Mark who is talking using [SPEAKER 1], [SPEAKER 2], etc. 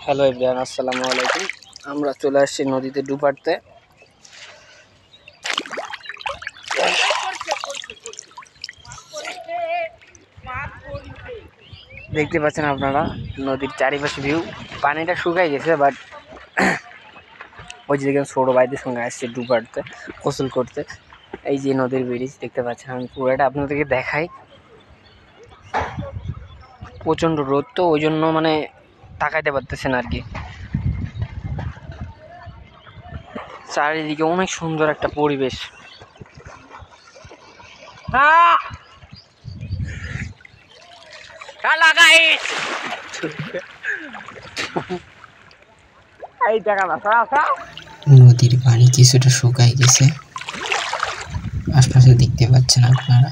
[SPEAKER 1] Hello everyone, আসসালামু আলাইকুম। আমরা চলে আসছি নদীতে ডুবারতে। দেখতে পাচ্ছেন আপনারা নদীর চারিপাশে ভিউ। পানিটা শুকাই গেছে, বাট ওই যে দেখেন ছোট ভাইদের সঙ্গে আসছে ডুবারতে, গোসল করতে। এই যে নদীর ব্রিজ দেখতে পাচ্ছেন, আমি পুরোটা আপনাদেরকে দেখাই। প্রচণ্ড রোদ তো, ওই জন্য মানে তাকাইতে পারতেছেন আর কি। চারিদিকে অনেক সুন্দর একটা পরিবেশ।
[SPEAKER 2] নদীর পানি কিছুটা শুকাই গেছে, আশপাশে দেখতে পাচ্ছেন আপনারা।